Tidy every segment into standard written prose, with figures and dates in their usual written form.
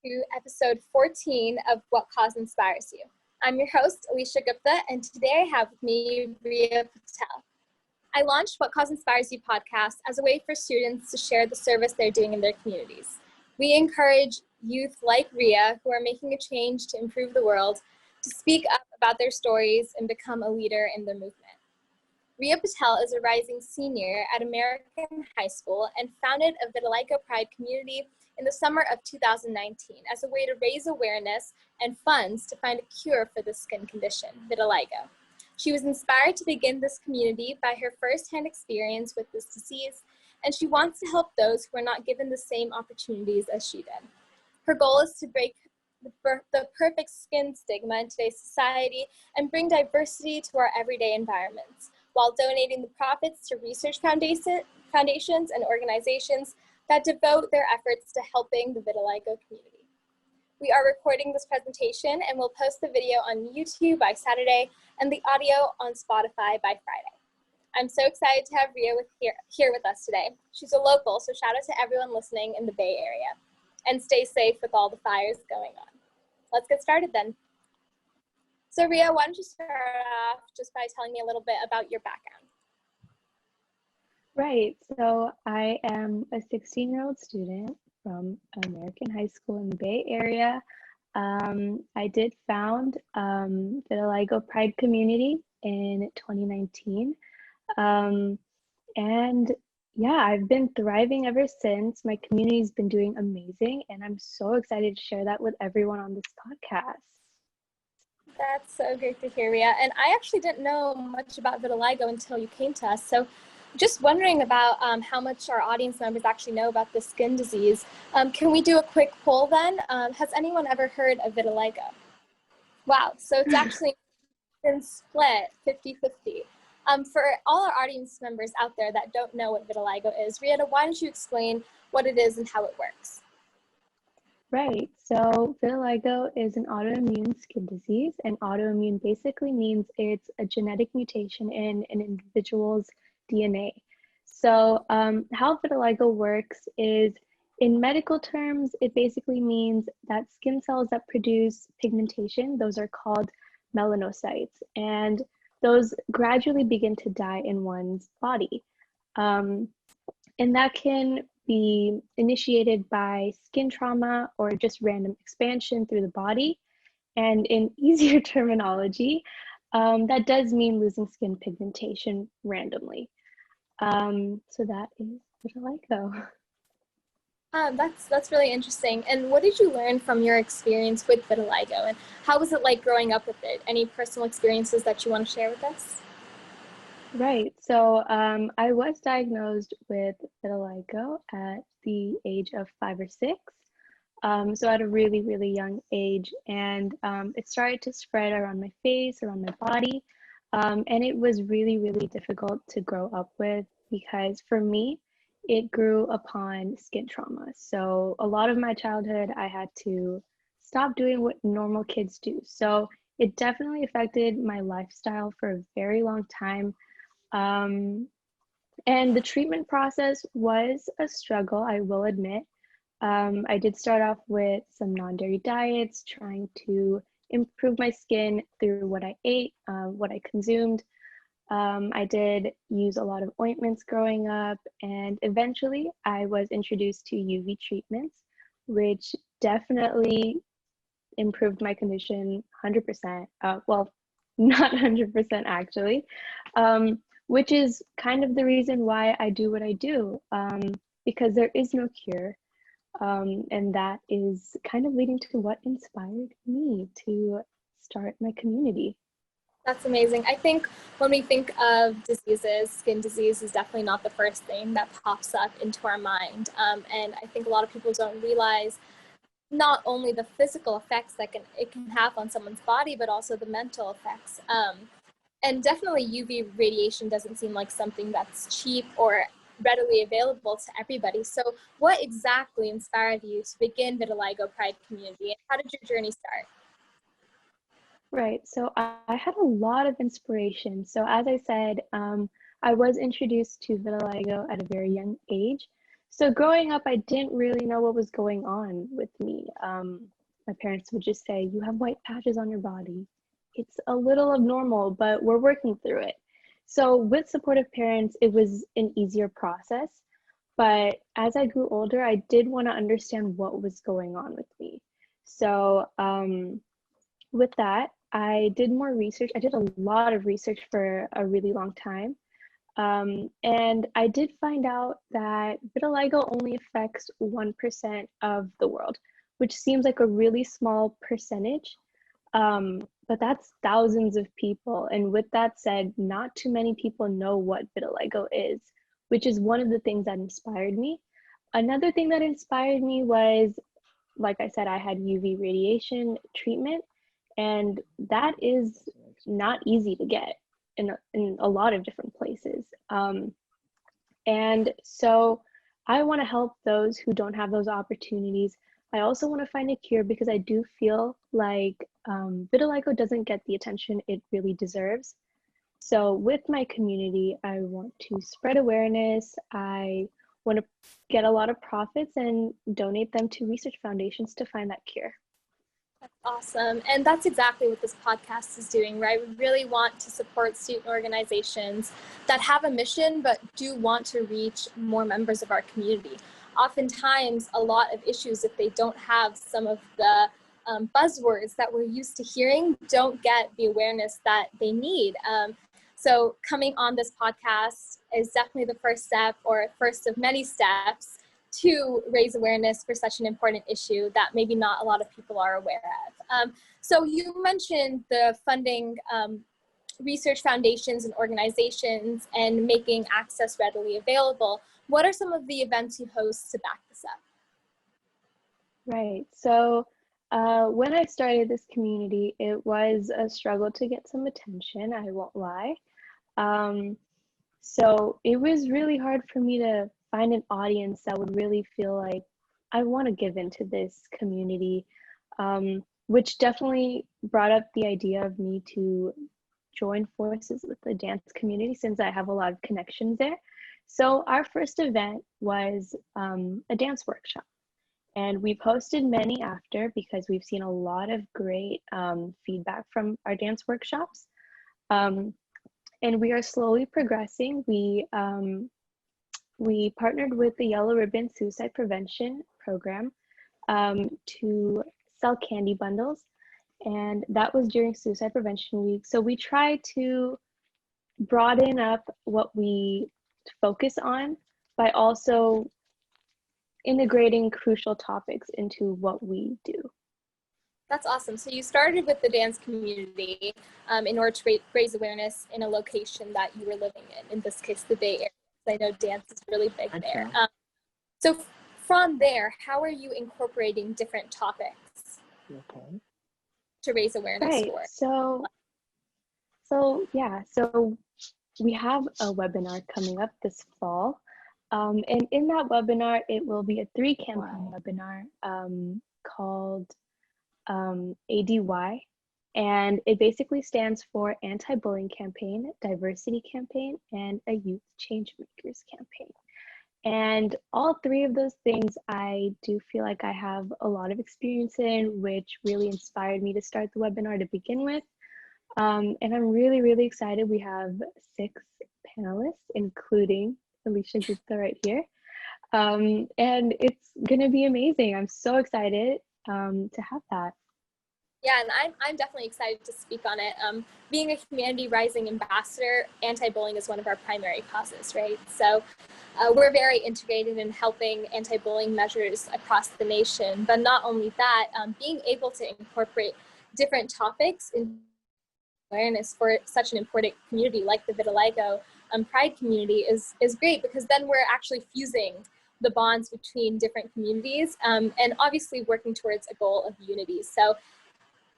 to episode 14 of What Cause Inspires You. I'm your host, Alisha Gupta, and today I have with me Riya Patel. I launched What Cause Inspires You podcast as a way for students to share the service they're doing in their communities. We encourage youth like Riya who are making a change to improve the world to speak up about their stories and become a leader in their movement. Riya Patel is a rising senior at American High School and founded a Vitiligo Pride community in the summer of 2019 as a way to raise awareness and funds to find a cure for the skin condition, vitiligo. She was inspired to begin this community by her firsthand experience with this disease, and she wants to help those who are not given the same opportunities as she did. Her goal is to break the perfect skin stigma in today's society and bring diversity to our everyday environments, while donating the profits to research foundations and organizations that devote their efforts to helping the vitiligo community. We are recording this presentation and will post the video on YouTube by Saturday and the audio on Spotify by Friday. I'm so excited to have Riya here with us today. She's a local, so shout out to everyone listening in the Bay Area. And stay safe with all the fires going on. Let's get started then. So Riya, why don't you start off just by telling me a little bit about your background? Right, so I am a 16-year-old student from American High School in the Bay Area. I did found Vitiligo Pride community in 2019. And yeah, I've been thriving ever since. My community's been doing amazing, and I'm so excited to share that with everyone on this podcast. That's so great to hear, Riya. And I actually didn't know much about vitiligo until you came to us. So just wondering about how much our audience members actually know about this skin disease. Can we do a quick poll then? Has anyone ever heard of vitiligo? Wow, so it's actually been split 50-50. For all our audience members out there that don't know what vitiligo is, Riya, why don't you explain what it is and how it works? Right, so vitiligo is an autoimmune skin disease, and autoimmune basically means it's a genetic mutation in an individual's DNA. So how vitiligo works is, in medical terms, it basically means that skin cells that produce pigmentation, those are called melanocytes, and those gradually begin to die in one's body. And that can be initiated by skin trauma or just random expansion through the body. And in easier terminology, that does mean losing skin pigmentation randomly. So that is vitiligo. That's really interesting. And what did you learn from your experience with vitiligo, and how was it like growing up with it? Any personal experiences that you want to share with us? Right, so I was diagnosed with vitiligo at the age of 5 or 6. So at a really, really young age, and it started to spread around my face, around my body, and it was really, really difficult to grow up with because for me, it grew upon skin trauma. So a lot of my childhood, I had to stop doing what normal kids do. So it definitely affected my lifestyle for a very long time. And the treatment process was a struggle, I will admit. I did start off with some non-dairy diets, trying to improve my skin through what I ate, what I consumed. I did use a lot of ointments growing up, and eventually I was introduced to UV treatments, which definitely improved my condition 100%. Well, not 100% actually, which is kind of the reason why I do what I do, because there is no cure. And that is kind of leading to what inspired me to start my community. That's amazing. I think when we think of diseases, skin disease is definitely not the first thing that pops up into our mind. And I think a lot of people don't realize not only the physical effects that it can have on someone's body, but also the mental effects. And definitely UV radiation doesn't seem like something that's cheap or readily available to everybody. So what exactly inspired you to begin Vitiligo Pride community, and how did your journey start? Right, so I had a lot of inspiration. So as I said, I was introduced to vitiligo at a very young age. So growing up, I didn't really know what was going on with me. My parents would just say, "You have white patches on your body. It's a little abnormal, but we're working through it." So with supportive parents, it was an easier process. But as I grew older, I did want to understand what was going on with me. So with that, I did more research. I did a lot of research for a really long time. And I did find out that vitiligo only affects 1% of the world, which seems like a really small percentage. But that's thousands of people. And with that said, not too many people know what vitiligo is, which is one of the things that inspired me. Another thing that inspired me was, like I said, I had UV radiation treatment, and that is not easy to get in a lot of different places. And so I want to help those who don't have those opportunities. I also want to find a cure because I do feel like vitiligo doesn't get the attention it really deserves. So with my community, I want to spread awareness. I want to get a lot of profits and donate them to research foundations to find that cure. That's awesome. And that's exactly what this podcast is doing, right? We really want to support student organizations that have a mission, but do want to reach more members of our community. Oftentimes, a lot of issues, if they don't have some of the buzzwords that we're used to hearing, don't get the awareness that they need. So coming on this podcast is definitely the first step, or first of many steps, to raise awareness for such an important issue that maybe not a lot of people are aware of. So you mentioned the funding research foundations and organizations and making access readily available. What are some of the events you host to back this up? Right. So when I started this community, it was a struggle to get some attention, I won't lie. So it was really hard for me to find an audience that would really feel like I want to give into this community, which definitely brought up the idea of me to join forces with the dance community since I have a lot of connections there. So our first event was a dance workshop. And we've hosted many after because we've seen a lot of great feedback from our dance workshops. And we are slowly progressing. We partnered with the Yellow Ribbon Suicide Prevention Program to sell candy bundles. And that was during Suicide Prevention Week. So we try to broaden up what we focus on by also integrating crucial topics into what we do. That's awesome. So you started with the dance community in order to raise awareness in a location that you were living in this case, the Bay Area. I know dance is really big there. So from there, how are you incorporating different topics to raise awareness for? So we have a webinar coming up this fall. And in that webinar, it will be a 3-campaign webinar called ADY. And it basically stands for Anti-Bullying Campaign, Diversity Campaign, and a Youth Change Makers Campaign. And all 3 of those things I do feel like I have a lot of experience in, which really inspired me to start the webinar to begin with. And I'm really, really excited. We have 6 panelists, including Alisha Gupta right here. And it's gonna be amazing. I'm so excited to have that. Yeah, and I'm definitely excited to speak on it. Being a Humanity Rising ambassador, anti-bullying is one of our primary causes, right? So we're very integrated in helping anti-bullying measures across the nation. But not only that, being able to incorporate different topics in awareness for such an important community like the vitiligo Pride community is great, because then we're actually fusing the bonds between different communities and obviously working towards a goal of unity. So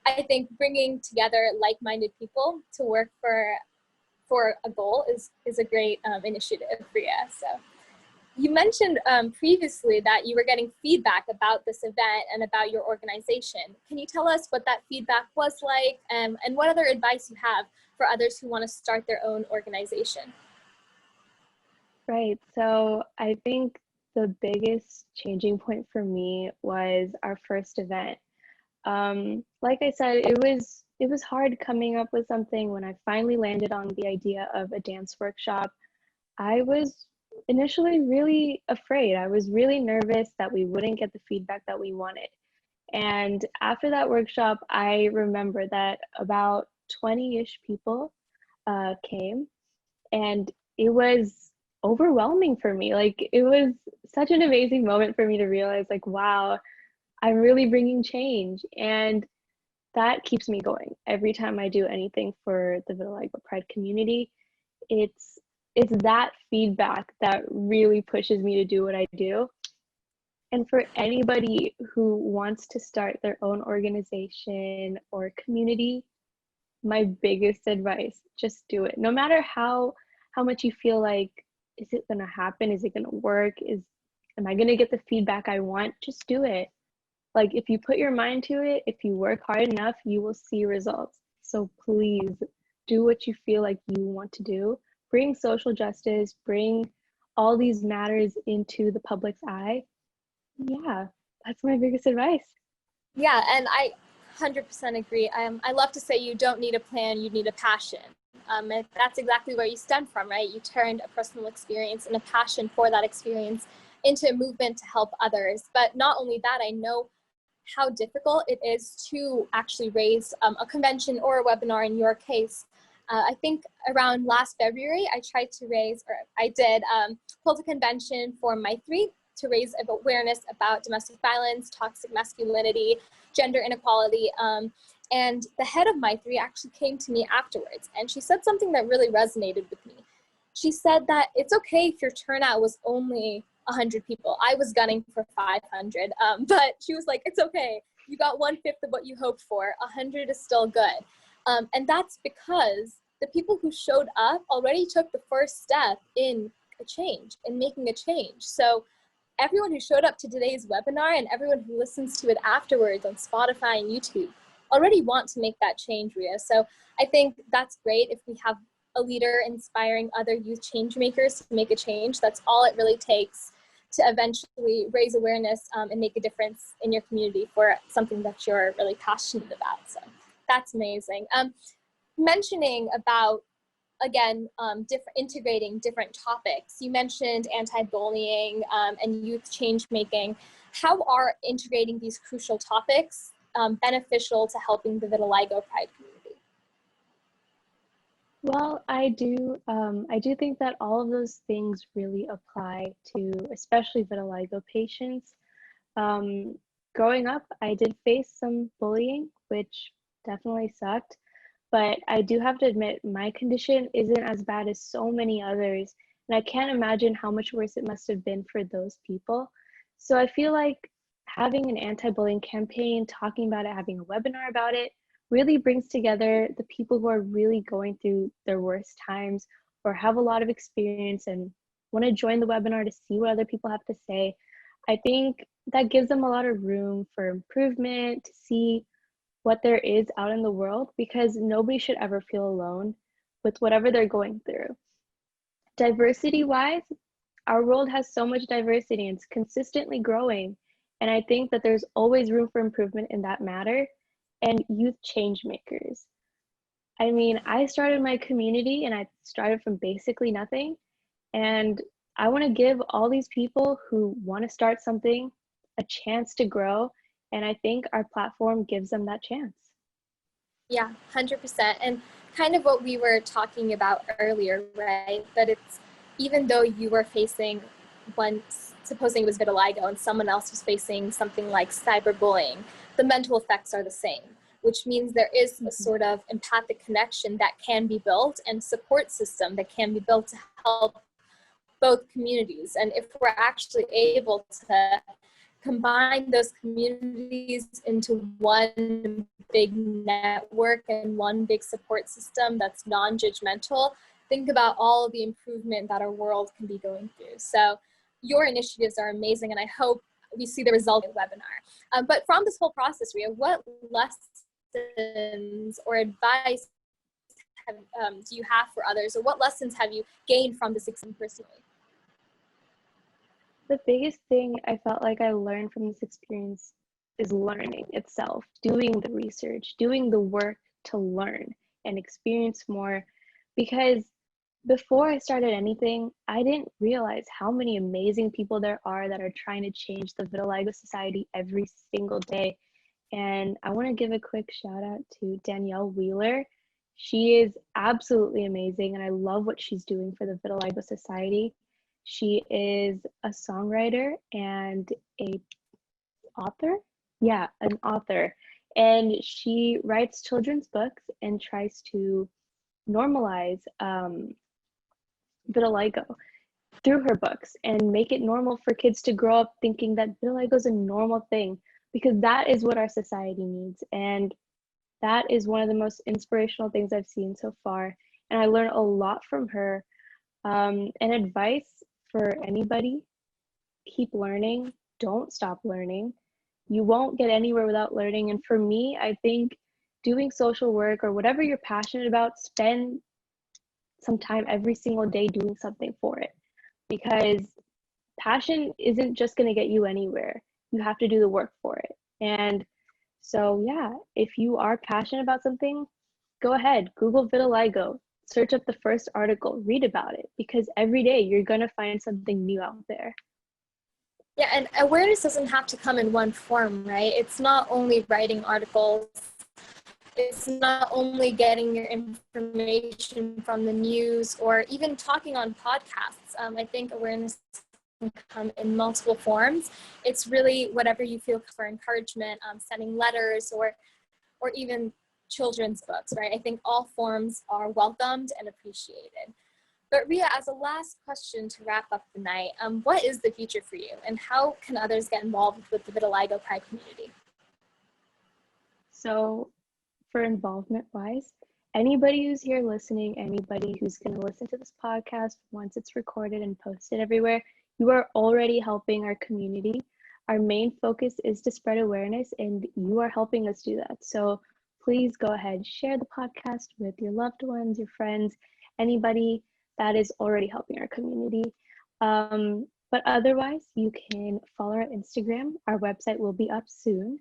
I think bringing together like-minded people to work for a goal is a great initiative for you. So you mentioned previously that you were getting feedback about this event and about your organization. Can you tell us what that feedback was like and what other advice you have for others who want to start their own organization? Right, so I think the biggest changing point for me was our first event. Like I said, it was hard coming up with something. When I finally landed on the idea of a dance workshop, I was initially really afraid. I was really nervous that we wouldn't get the feedback that we wanted. And after that workshop, I remember that about 20-ish people came, and it was overwhelming for me. Like, it was such an amazing moment for me to realize, like, wow, I'm really bringing change. And that keeps me going every time I do anything for the Vitiligo Pride community. It's it's that feedback that really pushes me to do what I do. And for anybody who wants to start their own organization or community, my biggest advice, just do it. No matter how much you feel like, is it going to happen? Is it going to work? Am I going to get the feedback I want? Just do it. Like, if you put your mind to it, if you work hard enough, you will see results. So please do what you feel like you want to do. Bring social justice, bring all these matters into the public's eye. Yeah, that's my biggest advice. Yeah, and I 100% agree. I love to say you don't need a plan, you need a passion. And that's exactly where you stem from, right? You turned a personal experience and a passion for that experience into a movement to help others. But not only that, I know how difficult it is to actually raise a convention or a webinar in your case. I think around last February, I tried to raise, or I did, hold a convention for My3 to raise awareness about domestic violence, toxic masculinity, gender inequality. And the head of My3 actually came to me afterwards, and she said something that really resonated with me. She said that it's okay if your turnout was only 100 people. I was gunning for 500, but she was like, it's okay. You got 1/5 of what you hoped for. 100 is still good. And that's because the people who showed up already took the first step in a change, in making a change. So everyone who showed up to today's webinar and everyone who listens to it afterwards on Spotify and YouTube already want to make that change, Riya. So I think that's great if we have a leader inspiring other youth change makers to make a change. That's all it really takes to eventually raise awareness and make a difference in your community for something that you're really passionate about. So that's amazing. Mentioning about, again, integrating different topics. You mentioned anti-bullying and youth change making. How are integrating these crucial topics beneficial to helping the Vitiligo Pride community? Well, I do think that all of those things really apply to especially vitiligo patients. Growing up, I did face some bullying, which definitely sucked, but I do have to admit my condition isn't as bad as so many others, and I can't imagine how much worse it must have been for those people. So I feel like having an anti-bullying campaign, talking about it, having a webinar about it, really brings together the people who are really going through their worst times or have a lot of experience and want to join the webinar to see what other people have to say. I think that gives them a lot of room for improvement, to see what there is out in the world, because nobody should ever feel alone with whatever they're going through. Diversity wise, our world has so much diversity and it's consistently growing. And I think that there's always room for improvement in that matter. And youth change makers. I mean, I started my community and I started from basically nothing. And I want to give all these people who want to start something a chance to grow. And I think our platform gives them that chance. Yeah, 100%. And kind of what we were talking about earlier, right? That it's, even though you were facing one, supposing it was vitiligo, and someone else was facing something like cyberbullying, the mental effects are the same, which means there is a sort of empathic connection that can be built and support system that can be built to help both communities. And if we're actually able to combine those communities into one big network and one big support system that's non-judgmental, think about all of the improvement that our world can be going through. So your initiatives are amazing, and I hope we see the result of the webinar. But from this whole process, Riya, what lessons or advice do you have for others, or what lessons have you gained from this experience personally? The biggest thing I felt like I learned from this experience is learning itself, doing the research, doing the work to learn and experience more. Because before I started anything, I didn't realize how many amazing people there are that are trying to change the Vitiligo Society every single day. And I want to give a quick shout out to Danielle Wheeler. She is absolutely amazing, and I love what she's doing for the Vitiligo Society. She is a songwriter and a author. Yeah, an author. And she writes children's books and tries to normalize vitiligo through her books and make it normal for kids to grow up thinking that vitiligo is a normal thing, because that is what our society needs. And that is one of the most inspirational things I've seen so far. And I learned a lot from her. And advice for anybody: keep learning, don't stop learning. You won't get anywhere without learning. And for me, I think doing social work or whatever you're passionate about, spend some time every single day doing something for it, because passion isn't just going to get you anywhere. You have to do the work for it. And so, yeah, if you are passionate about something, go ahead, Google vitiligo, search up the first article, read about it, because every day you're going to find something new out there. Yeah, and awareness doesn't have to come in one form, right? It's not only writing articles, it's not only getting your information from the news or even talking on podcasts. I think awareness can come in multiple forms. It's really whatever you feel for encouragement, sending letters or even children's books, right? I think all forms are welcomed and appreciated. But Riya, as a last question to wrap up the night, what is the future for you, and how can others get involved with the Vitiligo Pride community? So for involvement wise, anybody who's here listening, anybody who's going to listen to this podcast once it's recorded and posted everywhere, you are already helping our community. Our main focus is to spread awareness, and you are helping us do that. So please go ahead, share the podcast with your loved ones, your friends, anybody that is already helping our community. But otherwise, you can follow our Instagram. Our website will be up soon.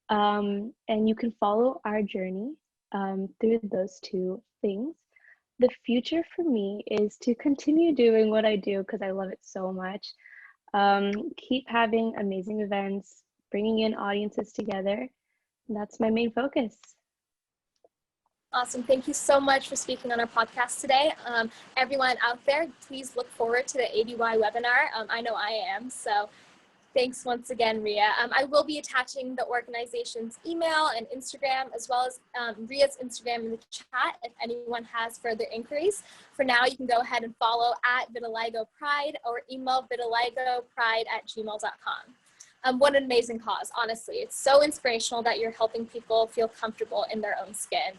And you can follow our journey through those two things. The future for me is to continue doing what I do because I love it so much. Keep having amazing events, bringing in audiences together. That's my main focus. Awesome. Thank you so much for speaking on our podcast today. Everyone out there, please look forward to the ADY webinar. I know I am. So thanks once again, Riya. I will be attaching the organization's email and Instagram, as well as Riya's Instagram in the chat if anyone has further inquiries. For now, you can go ahead and follow at Vitiligo Pride or email vitiligopride@gmail.com. What an amazing cause, honestly. It's so inspirational that you're helping people feel comfortable in their own skin.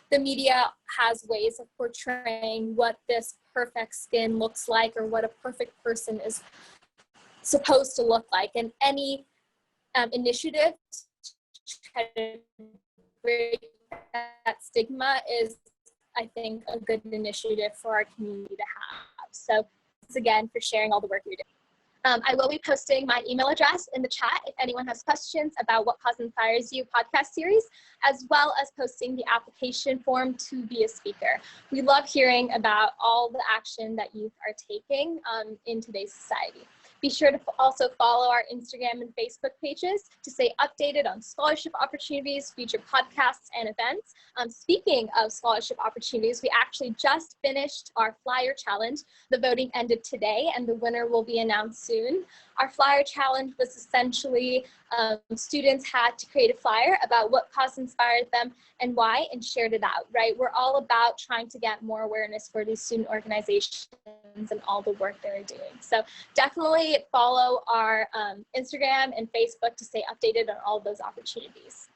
The media has ways of portraying what this perfect skin looks like or what a perfect person is supposed to look like, and any initiative to try to break that stigma is, I think, a good initiative for our community to have. So thanks again for sharing all the work you're doing. I will be posting my email address in the chat if anyone has questions about What Cause Inspires You podcast series, as well as posting the application form to be a speaker. We love hearing about all the action that youth are taking in today's society. Be sure to also follow our Instagram and Facebook pages to stay updated on scholarship opportunities, future podcasts, and events. Speaking of scholarship opportunities, we actually just finished our flyer challenge. The voting ended today, and the winner will be announced soon. Our flyer challenge was essentially students had to create a flyer about what cause inspired them and why, and shared it out, right? We're all about trying to get more awareness for these student organizations and all the work they're doing. So definitely follow our Instagram and Facebook to stay updated on all of those opportunities.